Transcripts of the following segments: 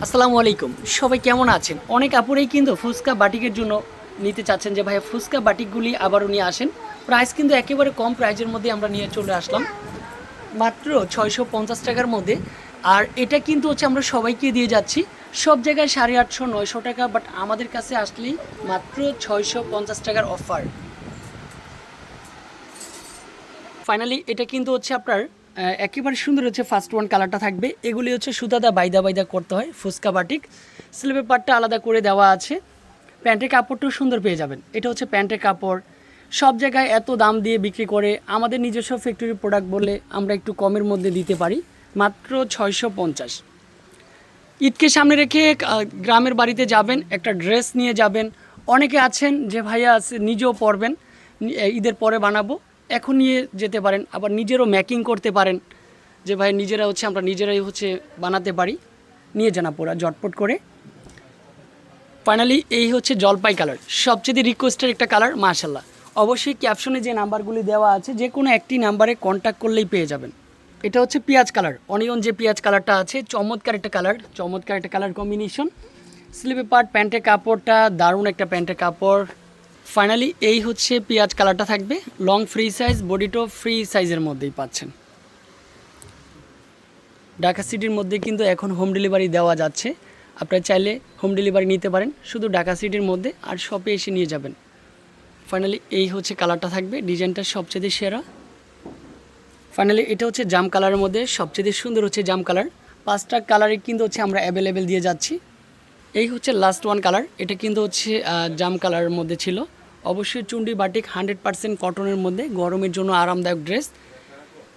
আসসালামু আলাইকুম, সবাই কেমন আছেন? অনেক আপুরাই কিন্তু ফুচকা বাটিকের জন্য নিতে চাচ্ছেন যে ভাইয়া ফুচকা বাটিকগুলি আবারও নিয়ে আসেন। প্রাইস কিন্তু একেবারে কম প্রাইজের মধ্যে আমরা নিয়ে চলে আসলাম, মাত্র 650 টাকার মধ্যে। আর এটা কিন্তু আমরা সবাইকে দিয়ে যাচ্ছি, সব জায়গায় 850-900 টাকা, বাট আমাদের কাছে আসলেই মাত্র 650 টাকার অফার। ফাইনালি এটা কিন্তু আপনার একেবারে সুন্দর ফার্স্ট ওয়ান কালারটা থাকবে। এগুলি সুতাদা বাইদা বাইদা করতে হয় ফুচকা বাটিক। স্লিপের পার্টটা আলাদা করে দেওয়া আছে। প্যান্টের কাপড়টাও সুন্দর পেয়ে যাবেন। এটা প্যান্টের কাপড়। সব জায়গায় এত দাম দিয়ে বিক্রি করে, আমাদের নিজস্ব ফ্যাক্টরির প্রোডাক্ট বলে আমরা একটু কমের মধ্যে দিতে পারি, মাত্র 650। ঈদকে সামনে রেখে গ্রামের বাড়িতে যাবেন, একটা ড্রেস নিয়ে যাবেন। অনেকে আছেন যে ভাইয়া নিজেও পরবেন, ঈদের পরে বানাবো, এখন নিয়ে যেতে পারেন। আবার নিজেরও মেকিং করতে পারেন যে ভাই নিজেরা আমরা নিজেরাই বানাতে পারি, নিয়ে যান পুরা জটপট করে। ফাইনালি এই জলপাই কালার, সবচেয়ে রিকোয়েস্টের একটা কালার। মাশাল্লাহ, অবশ্যই ক্যাপশনে যে নাম্বারগুলি দেওয়া আছে যে কোনো একটি নাম্বারে কন্ট্যাক্ট করলেই পেয়ে যাবেন। এটা পেঁয়াজ কালার, অনিয়ন যে পেঁয়াজ কালারটা আছে, চমৎকার একটা কালার, চমৎকার একটা কালার কম্বিনেশন। স্লিপে পার্ট, প্যান্টের কাপড়টা দারুণ একটা প্যান্টের কাপড়। ফাইনালি এই পেঁয়াজ কালারটা থাকবে, লং ফ্রি সাইজ, বডিটাও ফ্রি সাইজের মধ্যেই পাচ্ছেন। ঢাকা সিটির মধ্যে কিন্তু এখন হোম ডেলিভারি দেওয়া যাচ্ছে, আপনারা চাইলে হোম ডেলিভারি নিতে পারেন, শুধু ঢাকা সিটির মধ্যে, আর শপে এসে নিয়ে যাবেন। ফাইনালি এই কালারটা থাকবে, ডিজাইনটা সবচেয়ে সেরা। ফাইনালি এটা জাম কালারের মধ্যে সবচেয়ে সুন্দর জাম কালার। 5টা কালারে কিন্তু আমরা অ্যাভেলেবেল দিয়ে যাচ্ছি। এই লাস্ট ওয়ান কালার, এটা কিন্তু জাম কালারের মধ্যে ছিল। অবশ্যই চুন্ডি বাটিক 100% কটনের মধ্যে, গরমের জন্য আরামদায়ক ড্রেস।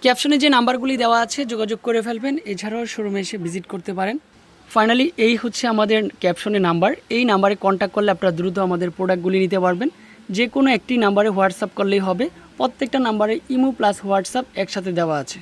ক্যাপশনে যে নাম্বারগুলি দেওয়া আছে যোগাযোগ করে ফেলবেন, এছাড়াও শোরুমে এসে ভিজিট করতে পারেন। ফাইনালি এই আমাদের ক্যাপশনে নাম্বার, এই নাম্বারে কন্ট্যাক্ট করলে আপনারা দ্রুত আমাদের প্রোডাক্টগুলি নিতে পারবেন। যে কোনো একটি নাম্বারে হোয়াটসঅ্যাপ করলেই হবে, প্রত্যেকটা নাম্বারে ইমো প্লাস হোয়াটসঅ্যাপ একসাথে দেওয়া আছে।